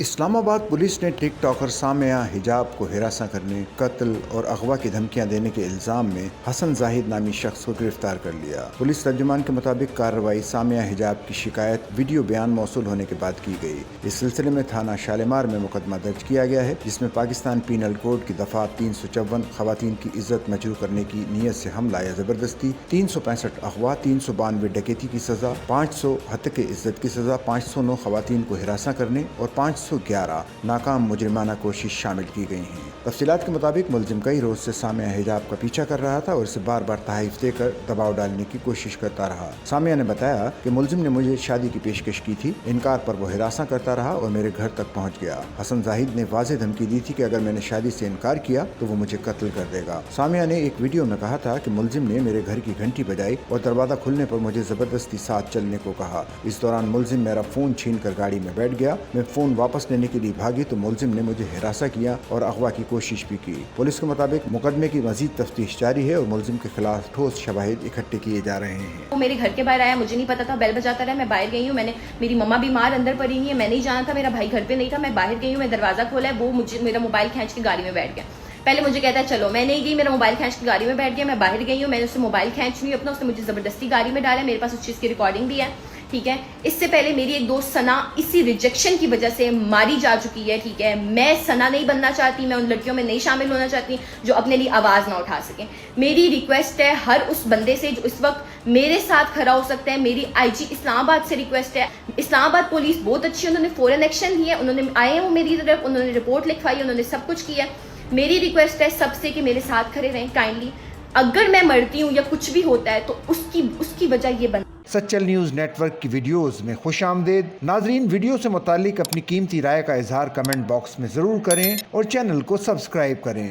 اسلام آباد پولیس نے ٹک ٹاکر سامیہ حجاب کو ہراساں کرنے، قتل اور اغوا کی دھمکیاں دینے کے الزام میں حسن زاہد نامی شخص کو گرفتار کر لیا۔ پولیس ترجمان کے مطابق کارروائی سامیہ حجاب کی شکایت ویڈیو بیان موصول ہونے کے بعد کی گئی۔ اس سلسلے میں تھانہ شالیمار میں مقدمہ درج کیا گیا ہے، جس میں پاکستان پینل کوڈ کی دفعہ 354 خواتین کی عزت مجروح کرنے کی نیت سے حملہ یا زبردستی، 365 اغوا، 392 ڈکیتی کی سزا، 500 ہتک عزت کی سزا، 509 خواتین کو ہراساں کرنے اور 511 ناکام مجرمانہ کوشش شامل کی گئی ہیں۔ تفصیلات کے مطابق ملزم کئی روز سے سامیہ حجاب کا پیچھا کر رہا تھا اور اسے بار بار تحائف دے کر دباؤ ڈالنے کی کوشش کرتا رہا۔ سامیہ نے بتایا کہ ملزم نے مجھے شادی کی پیشکش کی تھی، انکار پر وہ ہراساں کرتا رہا اور میرے گھر تک پہنچ گیا۔ حسن زاہد نے واضح دھمکی دی تھی کہ اگر میں نے شادی سے انکار کیا تو وہ مجھے قتل کر دے گا۔ سامیہ نے ایک ویڈیو میں کہا تھا کہ ملزم نے میرے گھر کی گھنٹی بجائی اور دروازہ کھلنے پر مجھے زبردستی ساتھ چلنے کو کہا۔ اس دوران ملزم میرا فون چھین کر گاڑی میں بیٹھ گیا۔ میں فون واپس لینے کے لیے بھاگی تو ملزم نے مجھے ہراساں کیا اور اغوا کی کوشش بھی کی۔ پولیس کے مطابق مقدمے کی مزید تفتیش جاری ہے اور ملزم کے خلاف ٹھوس شواہد اکٹھے کیے جا رہے ہیں۔ وہ میرے گھر کے باہر آیا، مجھے نہیں پتا تھا، بیل بجاتا رہا، میں باہر گئی ہوں، میری مما بیمار اندر پڑی ہوئی ہے، میں نہیں جانا تھا، میرا بھائی گھر پہ نہیں تھا، میں باہر گئی ہوں، میں دروازہ کھولا ہے، وہ مجھے میرا موبائل کھینچ کے گاڑی میں بیٹھ گیا۔ پہلے مجھے کہتا ہے چلو، میں نہیں گئی، میرا موبائل کھینچ کے گاڑی میں بیٹھ گیا، میں باہر گئی ہوں، میں نے اس سے موبائل کھینچ لی اپنا، اس نے مجھے زبردستی گاڑی میں ڈالا، میرے پاس اس چیز کی ریکارڈنگ بھی ہے، ٹھیک ہے۔ اس سے پہلے میری ایک دوست ثنا اسی ریجیکشن کی وجہ سے ماری جا چکی ہے، ٹھیک ہے۔ میں ثنا نہیں بننا چاہتی، میں ان لڑکیوں میں نہیں شامل ہونا چاہتی جو اپنے لیے آواز نہ اٹھا سکیں۔ میری ریکویسٹ ہے ہر اس بندے سے جو اس وقت میرے ساتھ کھڑا ہو سکتا ہے، میری آئی جی اسلام آباد سے ریکویسٹ ہے۔ اسلام آباد پولیس بہت اچھی ہے، انہوں نے فوراً ایکشن لیا، انہوں نے آئے ہیں وہ میری طرف، انہوں نے رپورٹ لکھوائی، انہوں نے سب کچھ کیا۔ میری ریکویسٹ ہے سب سے کہ میرے ساتھ کھڑے رہیں کائنڈلی۔ اگر میں مرتی ہوں یا کچھ بھی ہوتا ہے تو اس کی وجہ یہ بن سچل نیوز نیٹ ورک کی ویڈیوز میں خوش آمدید۔ ناظرین، ویڈیو سے متعلق اپنی قیمتی رائے کا اظہار کمنٹ باکس میں ضرور کریں اور چینل کو سبسکرائب کریں۔